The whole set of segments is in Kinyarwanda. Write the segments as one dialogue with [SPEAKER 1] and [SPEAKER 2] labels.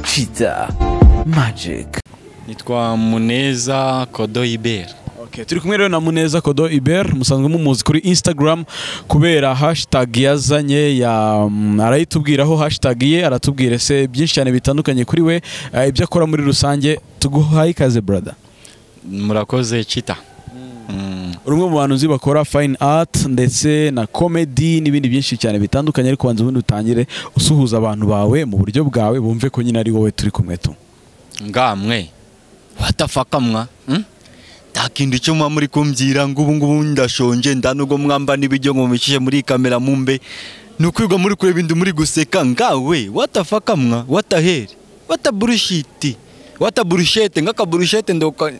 [SPEAKER 1] Cheetah Magic.
[SPEAKER 2] Nitwa Muneza Kodo Iber.
[SPEAKER 1] Okay, turi kumwe rero na Muneza Kodo Iber, musanzwe mumuzi kuri Instagram kubera hashtag yazanye ya arayitubwiraho hashtag ye, aratubwire se byinshi cyane bitandukanye kuri we, ibyo akora muri rusange. Tuguhaye ikaze brother.
[SPEAKER 2] Murakoze Cheetah.
[SPEAKER 1] Urumwe mu bantu uzi bakora fine art ndetse na comedy n'ibindi byinshi cyane bitandukanye, ariko wanze ubundi utangire usuhuza abantu bawe mu buryo bwawe bumve ko nyine ari wowe turi kumwe tu.
[SPEAKER 2] Ngamwe watafakamwa takindi cyo muri kumbyira ngo ubu ndashonje ndanugo mwamba nibijyo ngo mukije muri kamera mumbe nukwirwa muri kure bindu muri guseka ngawe watafakamwa wataheri wataburushiti wataburushete ngakaburushete ndoka.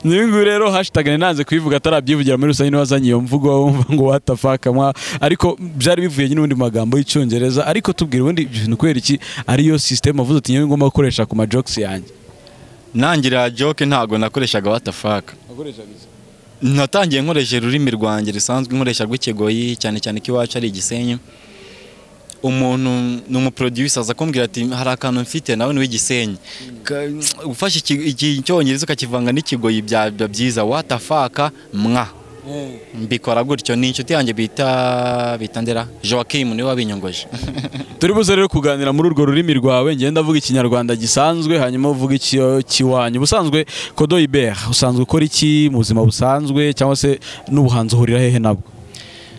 [SPEAKER 2] Ningu rero hashtag nanze kuyivuga atarabyivugira muri rusange n'abazanye iyo mvugo wumva ngo watafakamwa, ariko byari bivuye nyine undi magambo y'icyongereza. Ariko tubwire ubundi ibintu kwera iki ariyo system avuze ati nyewe ngomba gukoresha ku ma jokes yanjye. Nangira joke ntago nakoreshaga watafaka. Natangiye nkoresha ururimi rwanjye risanzwe, nkoresha rw'ikigoyi cyane cyane kiwacu ari Gisenyi. Umuntu n'umuproducer aza kumbwira ati hari akantu mfite nawe ni Gisenyi, ufashe icyongereza ukakivanga n'ikigoyi byiza watafaka mwa. Mbikora gutyo ni inshuti yanjye bita ndera Joachim niwe wabinyongoje. Turi buze rero kuganira muri urwo rurimi rwawe, ngenda avuga ikinyarwanda gisanzwe hanyuma uvuga kiwanyu. Busanzwe Kodo Iber usanzwe ukora iki mu buzima busanzwe cyangwa se n'ubuhanzi uhurira hehe nabwo?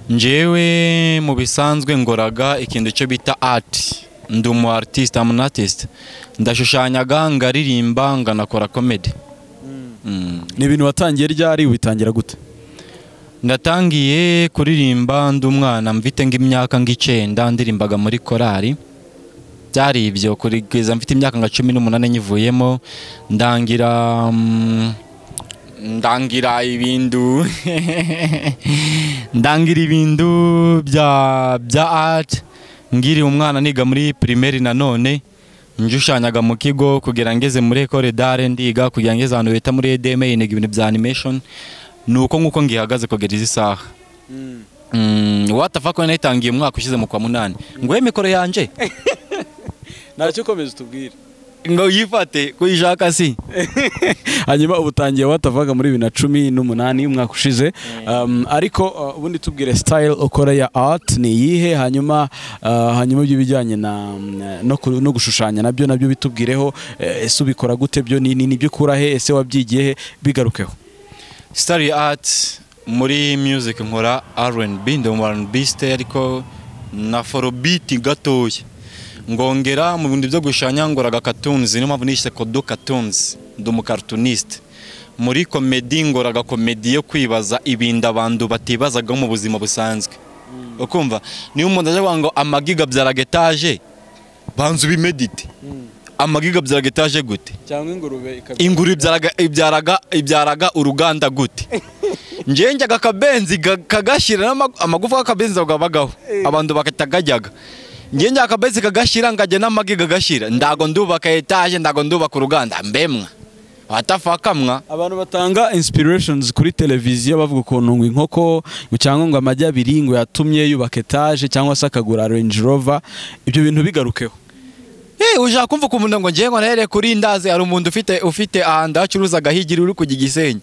[SPEAKER 2] Njewe mu bisanzwe ngoraga ikintu cyo bita art, ndi umu artist, am artist. Ndashushanyaga, ngaririmba, nganakora comedy. Ni ibintu watangiye ryari, ubitangira gute? Ndatangiye kuririmba ndi umwana mfite ng'imyaka ng'icenda, ndirimbaga muri korali. Byari ibyo kurigeza mfite imyaka nka 18 nyivuyemo ndangira ibindu bya art. Ngiri umwana niga muri primaire nanone njushanyaga mu kigo kugira ngeze muri école d'art ndiga kugira ngeze ahantu bita muri EDM niga ibintu bya animation. Nuko nguko ngihagaze kugera izi saha. Watafaka nayitangiye umwaka ushize mu kwa 8 ngo emikoro yanje nacyo komeza tubwire ngo yifate kuyishaka si. Hanyuma ubutangiye watavaga muri 2018 umwaka ushize. Ariko ubundi tubwire style ukora ya art ni yihe, hanyuma by'ibijyanye no gushushanya nabyo bitubwireho. Ese ubikora gute, byo ni byo kura he, ese wabyigiye he, bigarukeho. Style art muri music nkora R&B, ndi mu R&B style ariko na afrobeat gatoya. Ngongera mu bindi byo gushanya ngoraga cartoons, niyo mpamvu nishe Kodo cartoons, ndi umu cartoonist. Muri comedy ngoraga comedy yo kwibaza ibinda abantu batibazaga mu buzima busanzwe. Ukumva niyo umuntu aje ngo amagiga byaragetage banzu bimedite. Amagiga byaragetage gute? Cyangwa ingurube ibyaraga uruganda gute? Njenjaga kabenzi kagashira amagufa kakabenzi bagabagaho abantu bakatagajyaga. Njenja akabenzi kagashira ngajya n'amagiga gashira ndago ndubaka etage, ndago ndubaka uruganda mbemwa watafakamwa. Abantu batanga inspirations kuri televiziyo bavuga ukuntu ngo inkoko cyangwa ngo amajya abiri ngo yatumye yubaka etage cyangwa se akagura Range Rover. Ibyo bintu bigarukeho. Uja kumva ku muntu ngo ngiye ngo nahere kuri ndazi, ari umuntu ufite ahanda acuruza gahigiri uri ku Gisenyi.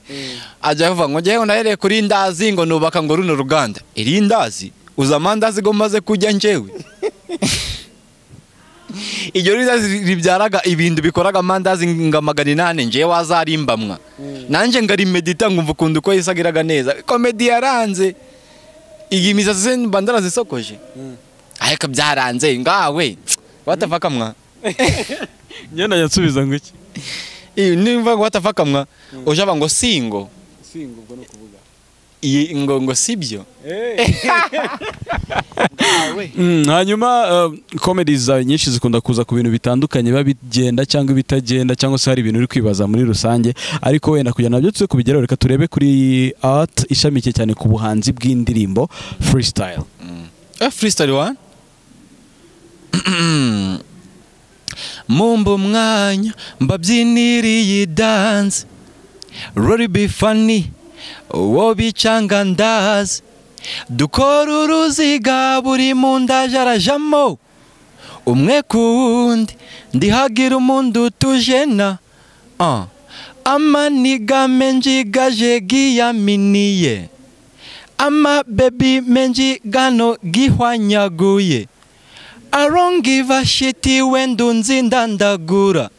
[SPEAKER 2] Aje avuga ngo ngiye ngo nahere kuri ndazi ngo nubaka ngo runo ruganda. Iri ndazi uzamandazi go maze kujya njewe. Iyo ribyaraga ibintu bikoraga mandazi ngamagana 8 nje wazarimbamwa. Nanje ngari medita ngumva kundu uko yisagiraga neza. Comedy yaranze. Igimiza se bandara zisokoje. Ariko byaranze ngawe. Watafakamwa. Nyana yasubiza ngo iki? Nimva ngo watafakamwa ujaba ngo singo ubwo no kuvuga iyi ngo sibyo. Hanyuma comedy za nyinshi zikunda kuza ku bintu bitandukanye babigenda cyangwa bitagenda cyangwa se hari ibintu uri kwibaza muri rusange, ariko wenda kujya nabyo tse kubigeraho. Reka turebe kuri art ishamikiye cyane ku buhanzi bw'indirimbo freestyle. Freestyle one Mumbo mwanya mbabyiniriye dance Rory be funny wobi changa ndazi dukora uruziga buri munda jarajamo umwe kuwundi ndihagira umundu tujena amaniga menji gaje giyaminiye ama baby menji gano gihwanyaguye I don't give a shit wendu nzindandagura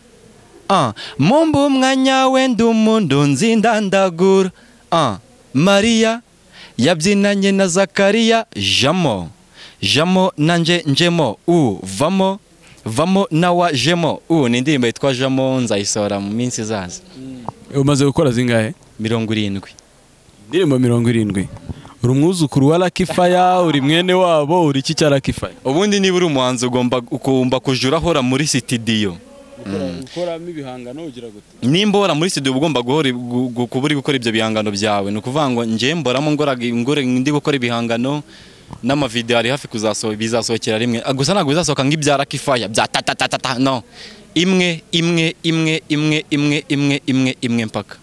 [SPEAKER 2] mumbu mwanya wendu mundu nzindandagura Maria yabyinanye na Zakariya jamo nanje njemo vamo nawa jemo ni indirimbo yitwa jamo nzayisohora mu minsi izaza.
[SPEAKER 1] Umaze gukora zingahe?
[SPEAKER 2] 70.
[SPEAKER 1] Indirimbo 70. Uri umwuzukuru wa Lucky Fire, uri mwene wabo, uri iki cya Lucky Fire?
[SPEAKER 2] Ubundi niba uri umuhanzi ugomba kujura hora muri studio.
[SPEAKER 1] Ukoramo ibihangano ugira gute?
[SPEAKER 2] Nimba hora muri studio ugomba kuburi gukora ibyo bihangano byawe. No kuvuga ngo nje mboramo ngore ndi gukora ibihangano n'amavideo ari hafi bizasohokera rimwe. Gusa ntabwo bizasohoka ng'ibya Lucky Fire bya ta no. Imwe mpaka.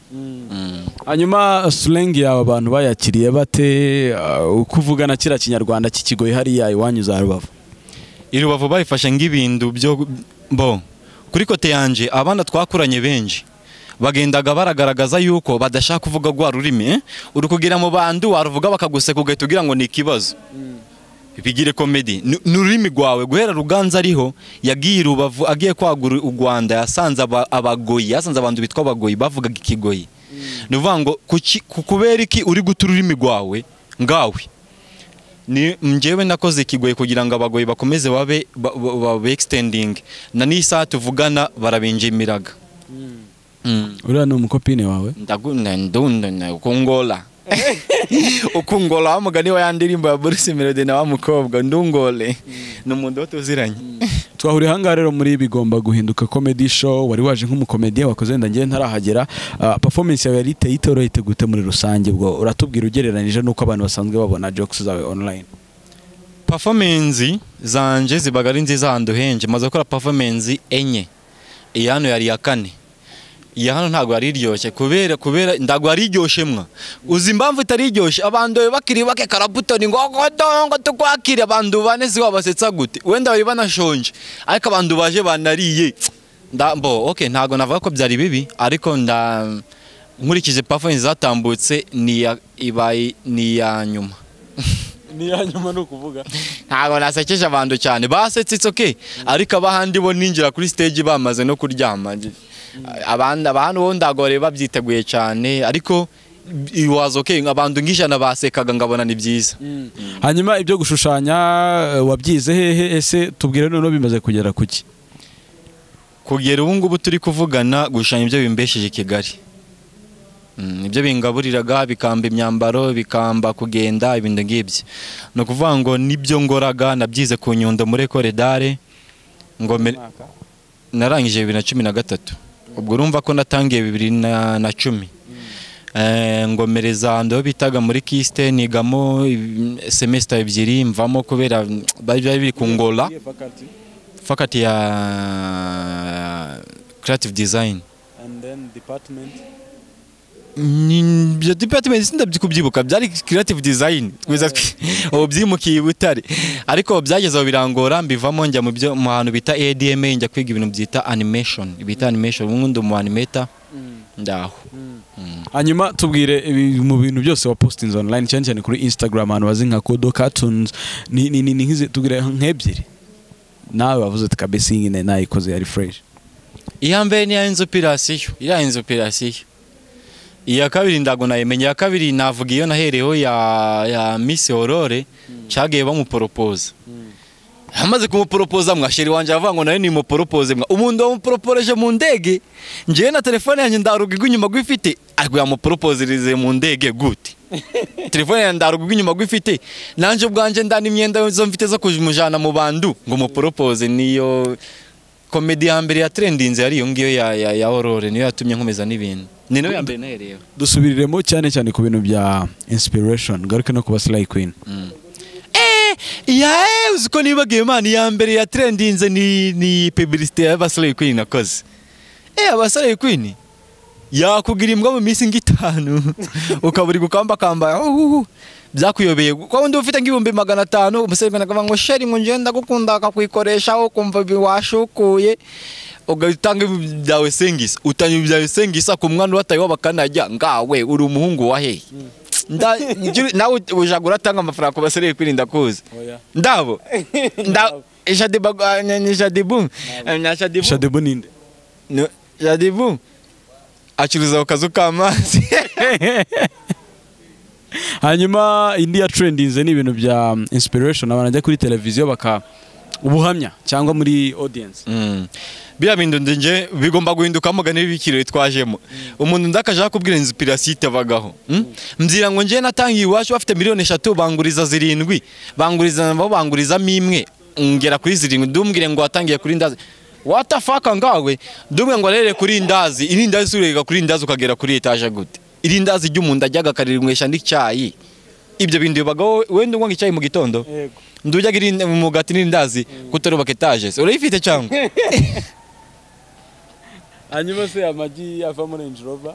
[SPEAKER 1] Hanyuma slang yawe abantu bayakiriye bate ukuvugana kira kinyarwanda kikigoye hariya iwanyu za Rubavu?
[SPEAKER 2] Rubavu bayifashe ng'ibintu byo kuri kote yanje abana twakuranye benshi bagendaga baragaragaza yuko badashaka kuvuga gwa rurimi uri kugira mu bandu waruvuga bakaguseka ugahita ugira ngo ni ikibazo. Bigire comedy n'ururimi gwawe guhera Ruganza ariho yagiye Rubavu agiye kwagura u Rwanda yasanze abagoyi yasanze abantu bitwa abagoyi bavugaga ikigoyi. Nuvuga ngo kubera iki uri gutura ururimi gwawe ngawe ni njyewe nakoze ikigoyi kugira ngo abagoyi bakomeze babe extending na nisa tuvugana barabinjimiraga.
[SPEAKER 1] Uriya ni umukopine wawe?
[SPEAKER 2] Ndunda ukungola ukungola amugani wa yandirimbo ya Bruce Melody na wa mukobwa ndungole n'umuntu tuziranye.
[SPEAKER 1] Twahuriye hanga rero muri bigomba guhinduka comedy show, wari waje nk'umukomediye wakoze ndangiye ntarahagera. Performance yawe yari itorohite gute muri rusange bwo uratubwira ugereranije nuko abantu basanzwe babona jokes zawe online?
[SPEAKER 2] Performance zanje zibaga ari nziza hando henje maze gukora performance enye. Iyano yari ya 4. Iya hano ntago ari iryoshye kubera ndago ari iryoshemwa. Uzi impamvu itari iryoshye abantu bakiri bake karabutoni ngo tukwakire abantu banezi wabasetsa gute wenda bari banashonje ariko abantu baje banariye okay ntago navuga ko byari bibi ariko nkurikije performance zatambutse ni ya nyuma.
[SPEAKER 1] Ni ya nyuma no kuvuga
[SPEAKER 2] ntago nasekeje abantu cyane basetse it's okay ariko abahandi bo ninjira kuri stage bamaze no kuryama abantu bo ndagore babyiteguye cyane ariko was okay abantu ngijana basekaga ngabona ni byiza.
[SPEAKER 1] Hanyuma ibyo gushushanya wabyize hehe ese tubwire none bimaze kugera kuki?
[SPEAKER 2] Kugera ubu ngubu turi kuvugana gushushanya ibyo bimbesheje Kigali. Ibyo bingaburiraga bikamba imyambaro bikamba kugenda ibintu ngibye. No kuvuga ngo nibyo ngoraga nabyize ku Nyundo muri Ecole d'Art ngo narangije 2013. Ubwo urumva ko natangiye 2010. Ngomereza ndo bitaga muri Kiste nigamo semester 2 mvamo kubera bari biri kungola faculty ya creative design
[SPEAKER 1] and then department
[SPEAKER 2] department sindabyikubyibuka byari creative design kwiza obyimukiye Butare ariko byagezeho birangora mbivamo njya mu hantu bita ADMA njya kwiga ibintu byita animation ubundi mu animator ndaho.
[SPEAKER 1] Hanyuma tubwire mu bintu byose wa posting online cyane kuri Instagram abantu bazi nka Kodo Cartoons ni nkize tubwire nk'ebyiri nawe wavuze ati kabisa nyine nayikoze yari fresh.
[SPEAKER 2] Iyambere ni ya inspiration iya kabiri ndago nayimenya ya kabiri navuga iyo nahereho ya Miss Aurore cyagiye bamupropose. Hamaze kumupropose mwasheri wanje avuga ngo nayo ni mupropose umuntu wamupropose mu ndege ngiye na telefone yanjye ndaruga inyuma gwifite ariko yamupropose mu ndege gute telefone yanjye ndaruga inyuma gwifite nanje ubwanje ndani imyenda zo mfite zo kujumujana mu bandu ngo mupropose niyo comedy ya mbere ya trendinze yari iyo ngiyo ya Aurore niyo yatumye nkomeza n'ibintu ni no ya mbere nahereyo.
[SPEAKER 1] Dusubiriremo cyane ku bintu bya inspiration garuke no kuba Slay Queen.
[SPEAKER 2] Uziko nibagiye mani ya mbere ya trendinze ni publicité ya Slay Queen nakoze. Slay Queen yakugira imbwa mu minsi ngitanu ukaburi gukamba byakuyobeye ko undi ufite nk'ibihumbi 500 umusore akavuga ngo sheri ngo ngenda gukunda akakwikoresha ukumva biwashukuye ugatanga byawe sengisa utanye byawe sengisa ku mwana watayo bakanajya ngawe uri umuhungu wa he nawe ujagura atanga amafaranga ku basore kwirinda kuza ndabo
[SPEAKER 1] Shadibu ninde
[SPEAKER 2] Shadibu acuruza akazu k'amazi.
[SPEAKER 1] hanyuma indi ya trendinze ni ibintu bya inspiration abantu bajya kuri televiziyo baka ubuhamya cyangwa muri audience
[SPEAKER 2] bya bintu nje bigomba guhinduka amugane b'ibikirere twajemo umuntu ndakaje kubwira inspiration itavagaho mzira ngo nje natangiye iwacu bafite miliyoni 3 banguriza 7 banguriza nabo banguriza mimwe ngera kuri 7 ndumbwire ngo watangiye kuri ndazi watafaka ngawe ndumwe ngo rere kuri ndazi irindazi surega kuri ndazi ukagera kuri etage gute irindazi ry'umuntu ajyaga karirimwesha n'icyayi ibyo bintu bagaho wende ngo icyayi mu gitondo ndujya giri mu gati n'indazi kutorobaka etage urayifite cyangwa
[SPEAKER 1] hanyuma se amagi avamo Range Rover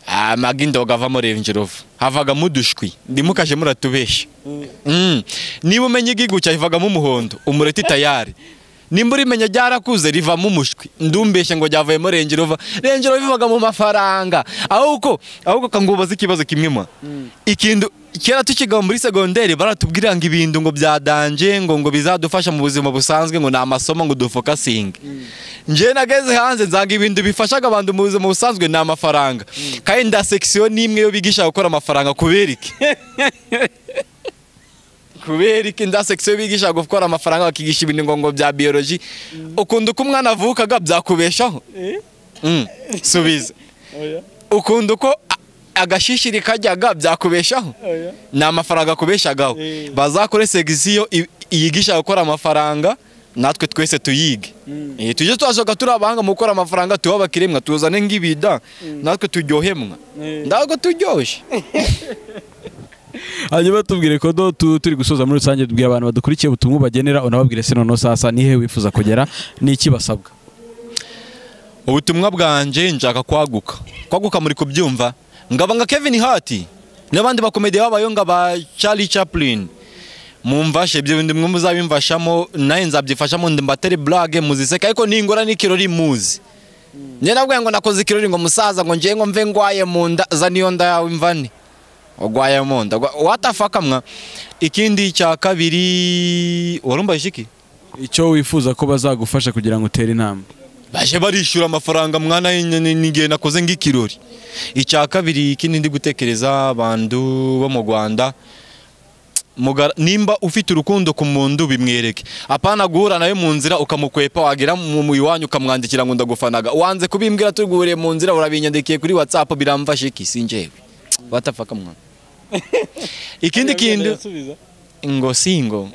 [SPEAKER 2] amagi ndoga avamo Range Rover havaga mudushwi ndimukaje muratubesha niba umenye igigu cyavagamo umuhondo umureti tayari nimba urimenya ryarakuze rivamo umushwi ndumbeshe ngo ryavuyemo Range Rover bivaga mu mafaranga ahubwo kangubaza ikibazo kimwe ikintu kera tukiga muri secondaire baratubwira ngo ibintu ngo byadanje ngo bizadufasha mu buzima busanzwe ngo na amasomo ngo dufokasinge nje nageze hanze nzanga ibintu bifashaga abantu mu buzima busanzwe na amafaranga kandi nda section nimwe yo bigisha gukora amafaranga kuberiki kuberiki nda section bigisha gukora amafaranga bakigisha ibintu ngo bya biology ukunda uko umwana avukaga byakubeshaho subiza ukunda uko agashishiri kajyaga byakubeshaho na amafaranga kubeshagaho bazakore section yigisha gukora amafaranga natwe twese tuyige tuje twasoka turabanga mu gukora amafaranga tubabakiremwa tuzane ngibida natwe turyohemwa ndago turyoshye
[SPEAKER 1] hanyuma tubwire ko turi gusoza muri rusange tubwiye abantu badukurikiye ubutumwa bagenera unababwire se nono sasa nihe wifuza kugera n'iki basabwa
[SPEAKER 2] ubutumwa bwanje njaka kwaguka muri kubyumva ngaba nga Kevin Hart n'abandi bakomedi babayo ngaba Charlie Chaplin mumvashe ibyo bindi mwe muzabimvashamo naye nzabyifashamo ndimbatere blague muziseka ariko ningora n'ikirori muzi nje nabwo ngo nakoze ikirori ngo musaza ngo nje ngo mve ngwaye munda za niyo nda yawe imvane ogwaye munda watafaka mwa ikindi cya kabiri warumba ishiki
[SPEAKER 1] icyo wifuza ko bazagufasha kugira ngo utere intambwe
[SPEAKER 2] baje barishura amafaranga mwana nige nakoze ngikirori icya kabiri ikindi ndi gutekereza abantu bo mu Rwanda nimba ufite urukundo ku muntu bimwereke apana guhura nawe mu nzira ukamukwepa wagira mu iwanyu ukamwandikira ngo ndagufanaga wanze kubimbwira tugure mu nzira urabinyandikiye kuri WhatsApp biramfashe iki sinjewe watafaka mwana ikindi kindu ngo singo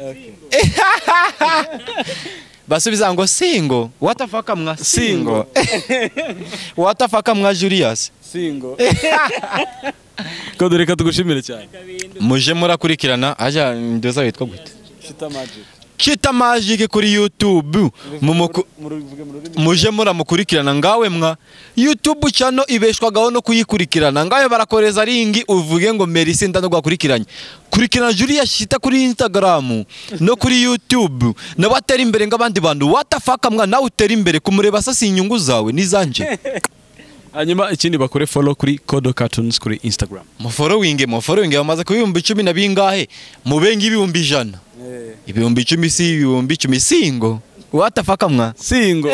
[SPEAKER 2] basubiza ngo singo watafaka mwa singo watafaka mwa Julius
[SPEAKER 1] singo ko dore ka tugushimire cyane
[SPEAKER 2] muje murakurikirana aja ndoza witwa gute Chita Magic kuri YouTube muje muramukurikirana ngawe mwa YouTube channel ibeshwagaho no kuyikurikirana ngawe barakoreza ringi uvuge ngo Merisi ndano gwakurikiranye kurikirana Julius Chita kuri Instagram no kuri YouTube nabatera imbere ngabandi bantu watafaka mwa nawe utera imbere kumureba sasa inyungu zawe nizanje
[SPEAKER 1] hanyuma ikindi bakore follow kuri Kodo Cartoons kuri Instagram
[SPEAKER 2] mu following bamaze ku 10,000 na bingahe mu bengi 100,000 10,000 si 10,000 singo watafaka mwa
[SPEAKER 1] singo